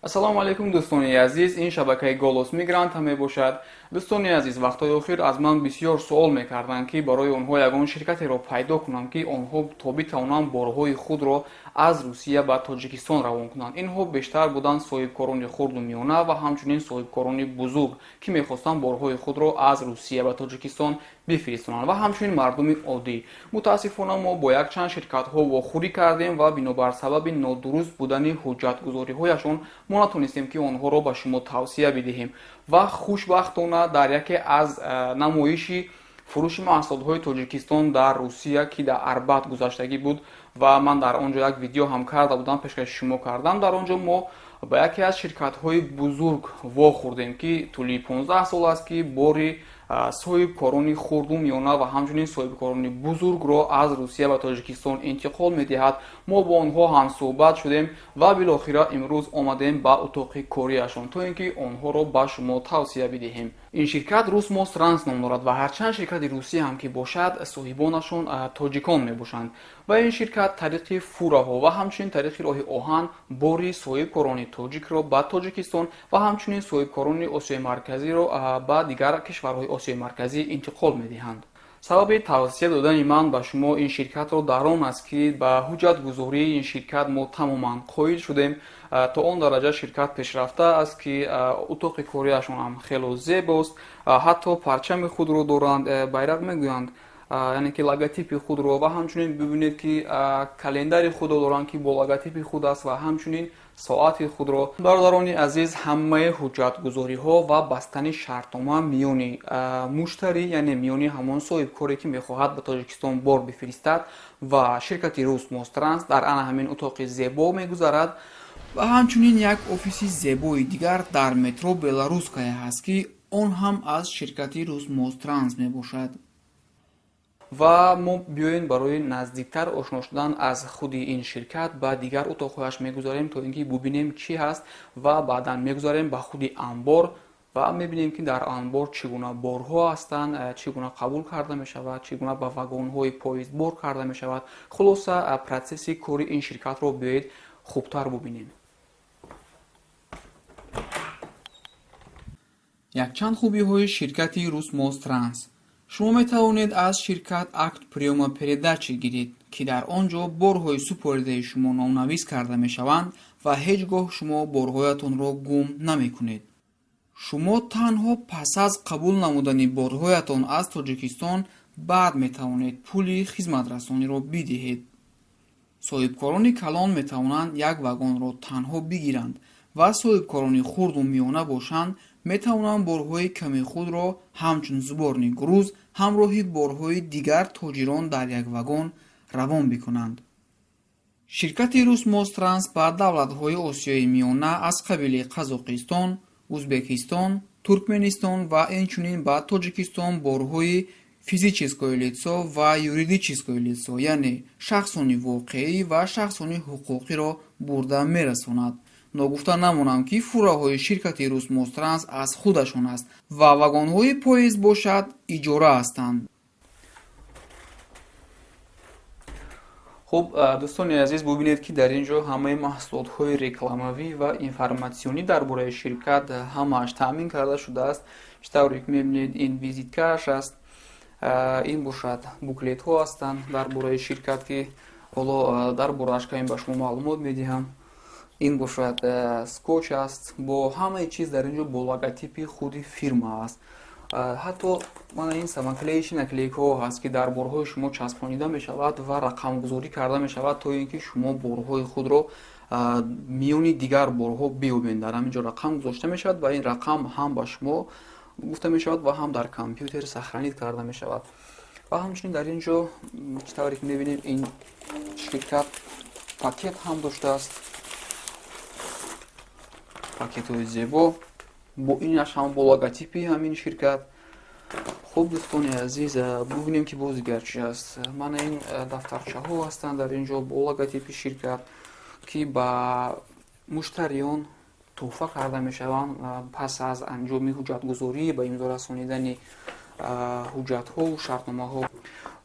ассалому алайкум дӯстони азиз, ин шабакаи голос мигрантҳа мебошад. дӯстони азиз, вақтҳои охир аз ман бисёр суол мекарданд ки барои онҳо ягон ширкатеро пайдо кунам ки онҳо то битавонанд борҳои худро аз Русия ба Тоҷикистон равон кунанд. Инҳо бештар буданд соҳибкорони хурду миёна ва ҳамчунин соҳибкорони бузург ки мехостанд борҳои худро аз Русия ба Тоҷикистон бифиристонанд ва ҳамчунин мардуми оддӣ. мутаассифона мо бо якчанд ширкатҳо вохӯрӣ кардем ва бинобар сабаби нодуруст будани ҳуҷҷатгузориҳояшон мо натонистем ки онҳоро ба шумо тавсия бидиҳем ва хушбахтона дар яке аз намоиши фурӯши маҳсулотҳои Тоҷикистон дар Русия ки дар Арбат гузаштагӣ буд ва ман дар он ҷо як видео ҳам карда будам, пешкаши шумо кардам. Дар он ҷо мо ба яке аз ширкатҳои бузург вохӯрдем ки тӯли 15 сол аст ки бори соҳибкорони хурду миёна ва ҳамчунин соҳибкорони бузургро аз Русия ба Тоҷикистон интиқол медиҳад. мо бо онҳо ҳамсӯҳбат шудем ва билохира имрӯз омадем ба утоқи корияшон то ин ки онҳоро ба шумо тавсия бидиҳем. ин ширкат Rusmos Trans ном дорад ва ҳарчанд ширкати русӣ ҳам ки бошад, соҳибонашон тоҷикон мебошанд ва ин ширкат тариқи фураҳо ва ҳамчунин тариқи роҳи оҳан бори соҳибкорони тоҷикро ба Тоҷикистон ва ҳамчунин соҳибкорони Осиёи марказиро ба дигар кишварҳои Осиёи марказӣ интиқол медиҳанд. сабаби тавсия додани ман ба шумо ин ширкатро дар он аст ки ба ҳуҷҷатгузории ин ширкат мо тамоман қоил шудем. то он дараҷа ширкат пешрафта аст ки утоқи корияшон ҳам хело зебост. ҳатто парчами худро доранд, байрақ мегӯянд, яъне ки логотипи худро ва ҳамчунин бибинед ки календари худро доранд ки бо логотипи худ аст ва ҳамчунин соати худро. бародарони азиз, ҳамаи ҳуҷҷатгузориҳо ва бастани шартнома миёни муштарӣ, яъне миёни ҳамон соҳибкоре ки мехоҳад ба Тоҷикистон бор бифиристад ва ширкати Rusmos Trans дар ана ҳамин утоқи зебо мегузарад ва ҳамчунин як офиси зебои дигар дар метро Белорусская ҳаст ки он ҳам аз ширкати Rusmos Trans мебошад. ва мо биёем барои наздиктар ошно шудан аз худи ин ширкат ба дигар утоқҳояш мегузарем то ин ки бубинем чӣ ҳаст ва баъдан мегузарем ба худи анбор ва мебинем ки дар анбор чӣ гуна борҳо ҳастанд, чӣ гуна қабул карда мешавад, чӣ гуна ба вагонҳои поезд бор карда мешавад. хулоса протсесси кори ин ширкатро биёед хубтар бубинем. якчанд хубиҳои ширкати Rusmos Trans. шумо метавонед аз ширкат акт приёма передачи гиред ки дар он ҷо борҳои супоридаи шумо номнавис карда мешаванд ва ҳеҷ гоҳ шумо борҳоятонро гум намекунед. шумо танҳо пас аз қабул намудани борҳоятон аз Тоҷикистон баъд метавонед пули хизматрасониро бидиҳед. соҳибкорони калон метавонанд як вагонро танҳо бигиранд ва соҳибкорони хурду миёна бошанд метавонанд борҳои ками худро ҳамчун зуборни груз ҳамроҳи борҳои дигар тоҷирон дар як вагон равон бикунанд. ширкати Rusmos Trans ба давлатҳои Осиёи миёна аз қабили Қазоқистон, Узбекистон, Туркменистон ва инчунин ба Тоҷикистон борҳои физическое лицо ва юридическое лицо, яъне шахсони воқеӣ ва шахсони ҳуқуқиро бурда мерасонад. ногуфта намонам ки фураҳои ширкати Rusmos Trans аз худашон аст ва вагонҳои поезд бошад иҷора ҳастанд. хуб дӯстони азиз, бубинед ки дар ин ҷо ҳамаи маҳсулотҳои рекламавӣ ва информатсионӣ дар бораи ширкат ҳамааш таъмин карда шудааст. тавре ки мебинед ин визиткааш аст, ин бошад буклетҳо ҳастанд дар бораи ширкат ки ҳоло дар борааш камин ба шумо маълумот медиҳам. ин бошад скотч аст, бо ҳамаи чиз дар ин ҷо бо логотипи худи фирма аст. ҳатто мана ин самоклеиши наклейкаҳо ҳаст ки дар борҳои шумо часпонида мешавад ва рақамгузорӣ карда мешавад то ин ки шумо борҳои худро миёни дигар борҳо биёбед. дар ҳамин ҷо рақам гузошта мешавад ва ин рақам ҳам ба шумо гуфта мешавад ва ҳам дар компютер сахранид карда мешавад. ва ҳамчунин дар ин ҷо тавре ки мебинем ин ширкат пакет ҳам доштааст, пакетҳои зебо бо инаш ҳам бо логотипи ҳамин ширкат. хуб дӯстони азиз, бубинем ки боз дигар чи аст. мана ин дафтарчаҳо ҳастанд дар ин ҷо бо логотипи ширкат ки ба муштариён тӯҳфа карда мешаванд пас аз анҷоми ҳуҷҷатгузорӣ ба имзо расонидани ҳуҷҷатҳо шартномаҳо.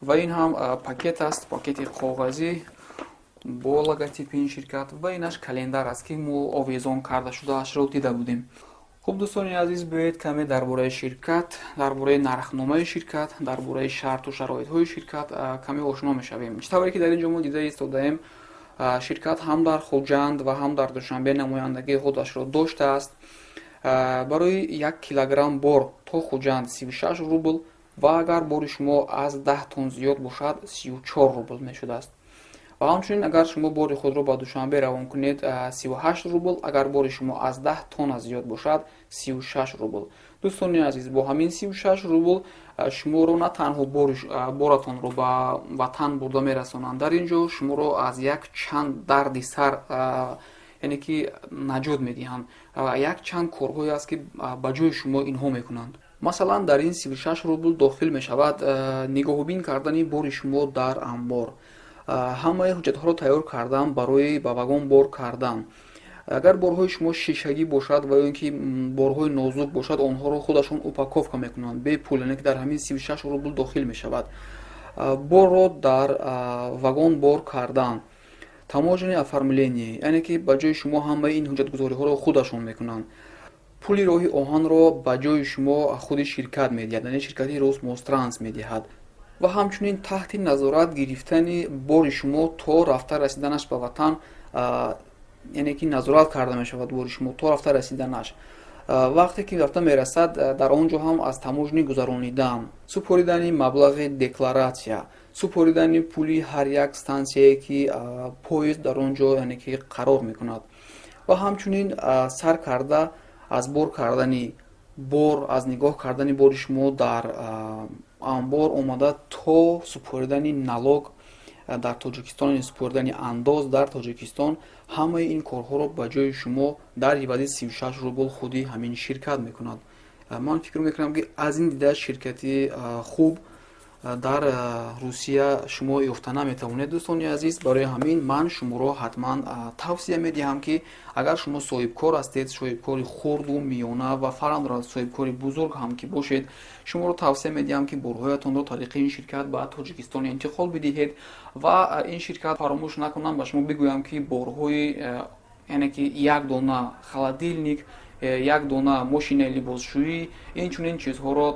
ва ин ҳам пакет аст, пакети коғазӣ бо логотипи ин ширкат ва инаш календар аст ки мо овезон карда шудаашро дида будем. хуб дӯстони азиз, биёед каме дар бораи ширкат, дар бораи нархномаи ширкат, дар бораи шарту шароитҳои ширкат каме ошно мешавем. Чӣ тавре ки дар ин ҷо мо дида истодаем, ширкат ҳам дар Хоҷанд ва ҳам дар Душанбе намояндагии худашро доштааст. барои 1 килограмм бор то Хоҷанд 36 рубл ва агар бори шумо аз 10 тонн зиёд бошад 34 рубл мешудааст. ва ҳамчунин агар шумо бори худро ба Душанбе равон кунед 38 рубл, агар бори шумо аз 10 тонна зиёд бошад 36 рубл. дӯстони азиз, бо ҳамин 36 рубл шуморо на танҳо боратонро ба ватан бурда мерасонанд, дар ин ҷо шуморо аз як чанд дарди сар яъне ки наҷот медиҳанд. як чанд корҳое аст ки ба ҷои шумо инҳо мекунанд. масалан, дар ин 36 рубл дохил мешавад нигоҳубин кардани бори шумо дар амбор, ҳамаи ҳуҷҷатҳоро тайёр кардан барои ба вагон бор кардан. агар борҳои шумо шишагӣ бошад ва ё ки борҳои нозук бошад, онҳоро худашон упаковка мекунанд бе пул, яъне ки дар ҳамин 36 рубл дохил мешавад. борро дар вагон бор кардан, таможени оформление, яъне ки ба ҷои шумо ҳамаи ин ҳуҷҷатгузориҳоро худашон мекунанд. пули роҳи оҳанро ба ҷои шумо худи ширкат медиҳад, яъне ширкати Росмостранс медиҳад. ва ҳамчунин таҳти назорат гирифтани бори шумо то рафта расиданаш ба ватан, яъне ки назорат карда мешавад бори шумо то рафта расиданаш. вақте ки рафта мерасад, дар он ҷо ҳам аз таможнӣ гузаронидан, супоридани маблағи декларатсия, супоридани пули ҳар як стансияе ки поезд дар он ҷо яъне ки қарор мекунад, ва ҳамчунин сар карда аз бор кардани бор, аз нигоҳ кардани бори шумо дар амбор омада то супоридани налог дар Тоҷикистон, яъне супоридани андоз дар Тоҷикистон, ҳамаи ин корҳоро ба ҷои шумо дар ивази 36 рубл худи ҳамин ширкат мекунад. ман фикр мекунам ки аз ин дида ширкати хуб дар Русия шумо ёфта наметавонед. дӯстони азиз, барои ҳамин ман шуморо ҳатман тавсия медиҳам ки агар шумо соҳибкор ҳастед, соҳибкори хурду миёна ва фарҳанд соҳибкори бузург ҳам ки бошед, шуморо тавсия медиҳам ки борҳоятонро тариқи ин ширкат ба Тоҷикистон интиқол бидиҳед. ва ин ширкат, фаромӯш накунам ба шумо бигӯям ки борҳои яъне ки як дона холодильник, як дона мошинаи либосшӯӣ, инчунин чизҳоро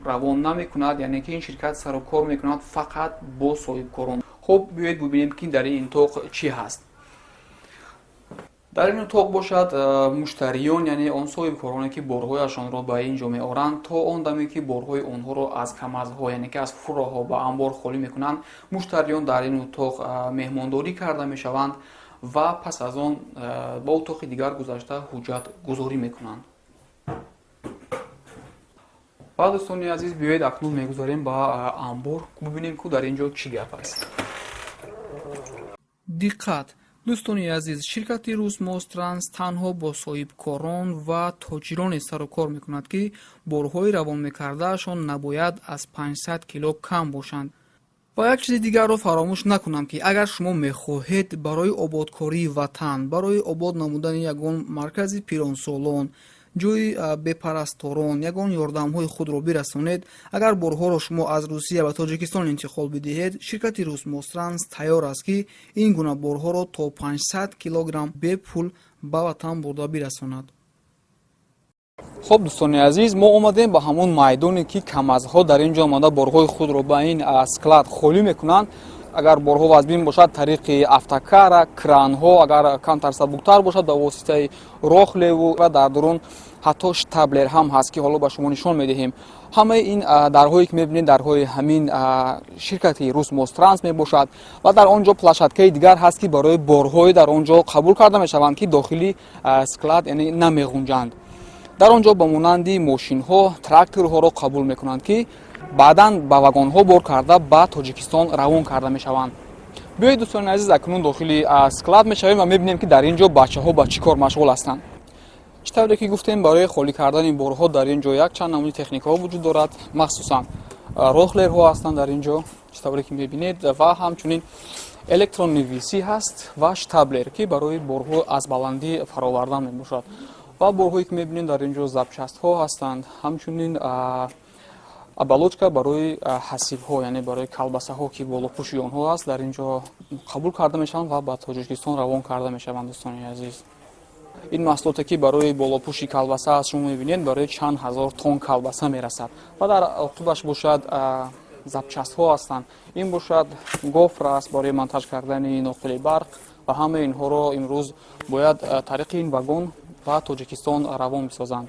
равон намекунад, яъне ки ин ширкат сару кор мекунад фақат бо соҳибкорон. хуб, биёед бубинем ки дар ин утоқ чӣ ҳаст. дар ин утоқ бошад муштариён, яъне он соҳибкороне ки борҳояшонро ба ин ҷо меоранд, то он даме ки борҳои онҳоро аз камазҳо, яъне ки аз фурроҳо ба амбор холӣ мекунанд, муштариён дар ин утоқ меҳмондорӣ карда мешаванд ва пас аз он ба утоқи дигар гузашта ҳуҷҷат гузорӣ мекунанд. ва дӯстони азиз, биёед акнун мегузарем ба амбор, бубинем ки дар ин ҷо чӣ гап аст. диққат дӯстони азиз, ширкати Русмостранс танҳо бо соҳибкорон ва тоҷироне сару кор мекунад ки борҳои равонмекардаашон набояд аз 500 кило кам бошанд. ва як чизи дигарро фаромӯш накунам ки агар шумо мехоҳед барои ободкории ватан, барои обод намудани ягон маркази пиронсолон, ҷои бепарасторон, ягон ёрдамҳои худро бирасонед, агар борҳоро шумо аз Русия ба Тоҷикистон интиқол бидиҳед, ширкати Русмостранс тайёр аст ки ин гуна борҳоро то 500 килограмм бепул ба ватан бурда бирасонад. хуб дӯстони азиз, мо омадем ба ҳамон майдоне ки камазҳо дар ин ҷо омада борҳои худро ба ин склад холӣ мекунанд. агар борҳо вазбин бошад, тариқи автокара, кранҳо, агар камтар сабуктар бошад, ба воситаи рохлеву ва дар дурун ҳатто штаблер ҳам ҳаст ки ҳоло ба шумо нишон медиҳем. ҳамаи ин дарҳое ки мебинед, дарҳои ҳамин ширкати Русмостранс мебошад. ва дар он ҷо плашадкаи дигар ҳаст ки барои борҳои дар он ҷо қабул карда мешаванд ки дохили склад, яъне намеғунҷанд. дар он ҷо ба монанди мошинҳо, тракторҳоро қабул мекунанд ки баъдан ба вагонҳо бор карда ба Тоҷикистон равон карда мешаванд. биёед дӯстони азиз, акнун дохили склад мешавем ва мебинем ки дар ин ҷо бачаҳо ба чӣ кор машғул ҳастанд. чӣ тавре ки гуфтем, барои холӣ кардани борҳо дар ин ҷо як чанд намуди техникаҳо вуҷуд дорад, махсусан рохлерҳо ҳастанд дар ин ҷо, чӣ тавре ки мебинед, ва ҳамчунин электроннивисӣ ҳаст ва штаблер ки барои борҳо аз баландӣ фаровардан мебошад. ва борҳое ки мебинед дар ин ҷо запчастҳо ҳастанд, ҳамчунин оболочка барои ҳасибҳо, яъне барои калбасаҳо ки болопӯши онҳо аст, дар ин ҷо қабул карда мешаванд ва ба Тоҷикистон равон карда мешаванд. Дӯстони азиз, ин маҳсулоте ки барои болопӯши калбаса аст, шумо мебинед барои чанд ҳазор тонн калбаса мерасад ва дар оқибаш бошад запчастҳо ҳастанд. Ин бошад гофр аст барои монтаж кардани ноқили барқ ва ҳамаи инҳоро имрӯз бояд тариқи ин вагон ба Тоҷикистон равон месозанд.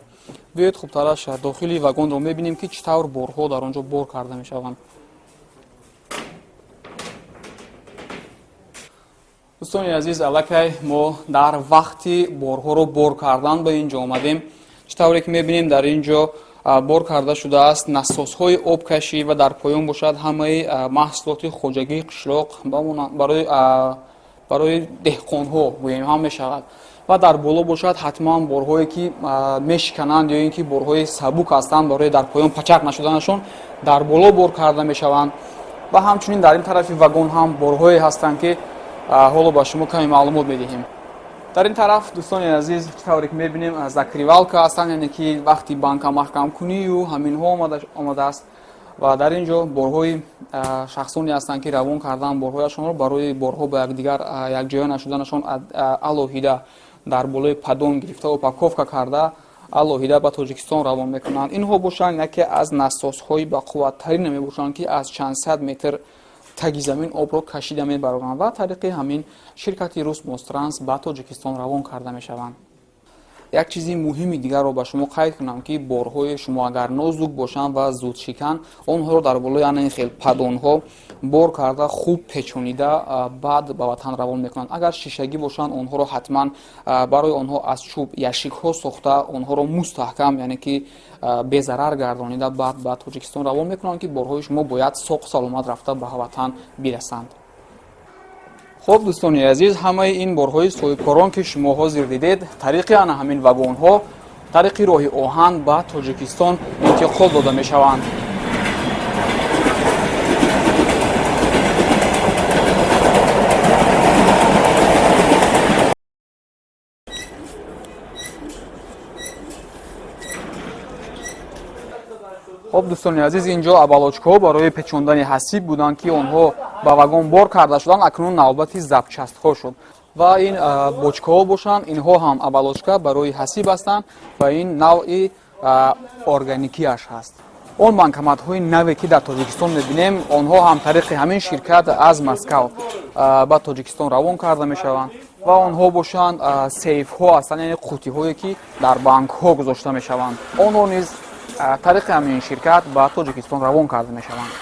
Биёед хубтараш дохили вагонро мебинем ки чӣ тавр борҳо дар он ҷо бор карда мешаванд. дӯстони азиз, аллакай мо дар вақти борҳоро бор кардан ба ин ҷо омадем. чӣ тавре ки мебинем дар ин ҷо бор карда шудааст насосҳои обкашӣ ва дар поён бошад ҳамаи маҳсулоти хоҷагии қишлоқ барои деҳқонҳо гӯем ҳам мешавад ва дар боло бошад ҳатман борҳое ки мешикананд ё ин ки борҳои сабук ҳастанд барои дар поён пачақ нашуданашон дар боло бор карда мешаванд ва ҳамчунин дар ин тарафи вагон ҳам борҳое ҳастанд ки ҳоло ба шумо каме маълумот медиҳем. дар ин тараф дӯстони азиз чӣ тавре ки мебинем закривалка ҳастанд, яъне ки вақти банка маҳкамкунию ҳаминҳо омадааст ва дар ин ҷо борҳои шахсоне ҳастанд ки равон кардан борҳояшонро барои борҳо ба якдигар якҷоя нашуданашон алоҳида дар болои падон гирифта упаковка карда алоҳида ба Тоҷикистон равон мекунанд. Инҳо бошанд яке аз насосҳои бақувваттарина мебошанд ки аз чанд сад метр таги замин обро кашида мебароранд ва тариқи ҳамин ширкати Русмостранс ба Тоҷикистон равон карда мешаванд. як чизи муҳими дигарро ба шумо қайд кунам ки борҳои шумо агар нозук бошанд ва зудшикан, онҳоро дар болои ин хел падонҳо бор карда хуб печонида баъд ба ватан равон мекунанд. агар шишагӣ бошанд, онҳоро ҳатман барои онҳо аз чӯб яшикҳо сохта онҳоро мустаҳкам, яъне ки безарар гардонида баъд ба Тоҷикистон равон мекунанд ки борҳои шумо бояд соқ саломат рафта ба ватан бирасанд. хуб дӯстони азиз, ҳамаи ин борҳои соҳибкорон ки шумо ҳозир дидед, тариқи ана ҳамин вагонҳо тариқи роҳи оҳан ба Тоҷикистон интиқол дода мешаванд. хуб дӯстони азиз, ин ҷо оболочкаҳо барои печондани ҳасиб буданд ки онҳо ба вагон бор карда шуданд. акнун навбати запчастҳо шуд ва ин бочкаҳо бошанд. инҳо ҳам оболочка барои ҳасиб ҳастанд ва ин навъи органикияш ҳаст. он банкоматҳои наве ки дар Тоҷикистон мебинем, онҳо ҳам тариқи ҳамин ширкат аз Москав ба Тоҷикистон равон карда мешаванд ва онҳо бошанд сейфҳо ҳастанд, яъне қутиҳое ки дар банкҳо гузошта мешаванд. онҳо низ тариқи ҳамин ширкат ба Тоҷикистон равон карда мешаванд.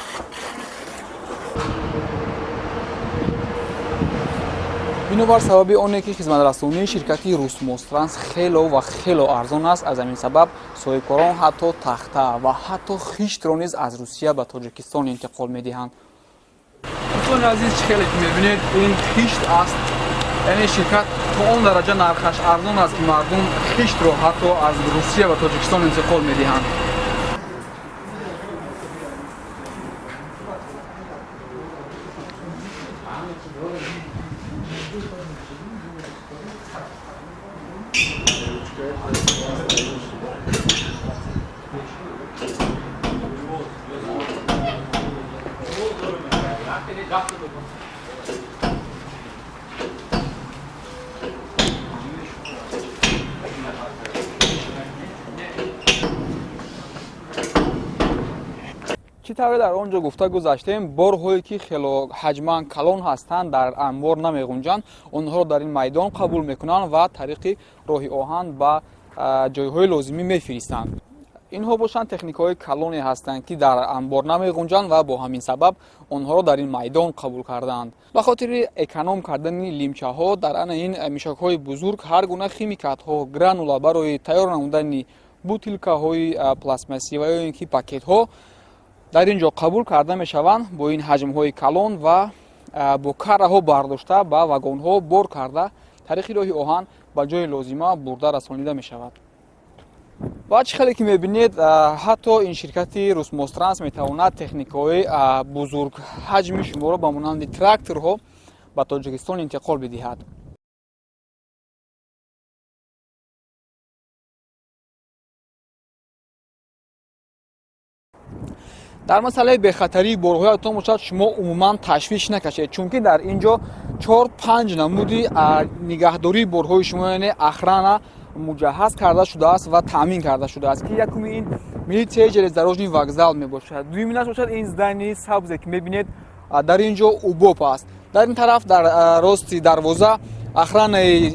бинобар сабаби оне ки хизматрасонии ширкати Русмостранс хело ва хело арзон аст, аз ҳамин сабаб соҳибкорон ҳатто тахта ва ҳатто хиштро низ аз Русия ба Тоҷикистон интиқол медиҳанд. дӯстони азиз, чӣ хеле ки мебинед, ин хишт аст, яъне ширкат то он дараҷа нархаш арзон аст ки мардум хиштро ҳатто аз Русия ба Тоҷикистон интиқол медиҳанд. чӣ тавре дар он ҷо гуфта гузаштем, борҳое ки хело ҳаҷман калон ҳастанд, дар анбор намеғунҷанд, онҳоро дар ин майдон қабул мекунанд ва тариқи роҳи оҳан ба ҷойҳои лозимӣ мефиристанд. инҳо бошанд техникаҳои калоне ҳастанд ки дар анбор намеғунҷанд ва бо ҳамин сабаб онҳоро дар ин майдон қабул кардаанд. ба хотири эконом кардани лимчаҳо дар ана ин мишакҳои бузург ҳар гуна химикатҳо, гранула барои тайёр намудани бутилкаҳои пластмассӣ ва ё ин ки пакетҳо дар ин ҷо қабул карда мешаванд. бо ин ҳаҷмҳои калон ва бо карраҳо бардошта ба вагонҳо бор карда тариқи роҳи оҳан ба ҷои лозима бурда расонида мешавад. ва чӣ хеле ки мебинед, ҳатто ин ширкати Русмостранс метавонад техникаҳои бузургҳаҷми шуморо ба монанди тракторҳо ба Тоҷикистон интиқол бидиҳад. дар масъалаи бехатарии борҳоятон бошад шумо умуман ташвиш накашед, чунки дар ин ҷо 4-5 намуди нигаҳдории борҳои шумо, яъне охрана муҷаҳҳаз карда шудааст ва таъмин карда шудааст, ки якуми ин милитсияи железнодорожный вокзал мебошад. Дуюминаш бошад ин здании сабзе ки мебинед, дар ин ҷо убоб аст. дар ин тараф дар рости дарвоза охранаи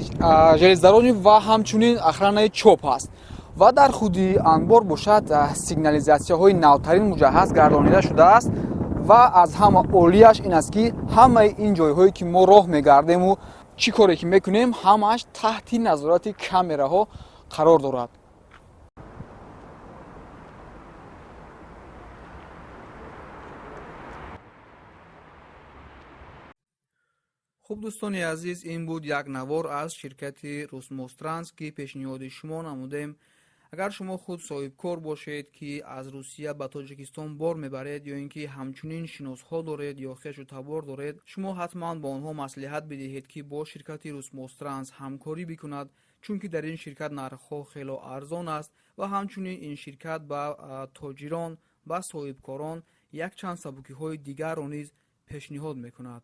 железнодорожный ва ҳамчунин охранаи чоп аст. ва дар худи анбор бошад сигнализатсияҳои навтарин муҷаҳҳаз гардонида шудааст ва аз ҳама олияш ин аст ки ҳамаи ин ҷойҳое ки мо роҳ мегардему, чӣ коре ки мекунем, ҳамааш таҳти назорати камераҳо қарор дорад. хуб дӯстони азиз, ин буд як навор аз ширкати Русмостранс ки пешниҳоди шумо намудем. агар шумо худ соҳибкор бошед ки аз Русия ба Тоҷикистон бор мебаред ё ин ки ҳамчунин шиносҳо доред ё хешу табор доред, шумо ҳатман ба онҳо маслиҳат бидиҳед ки бо ширкати Русмостранс ҳамкорӣ бикунад, чунки дар ин ширкат нархҳо хело арзон аст ва ҳамчунин ин ширкат ба тоҷирон, ба соҳибкорон якчанд сабукиҳои дигарро низ пешниҳод мекунад.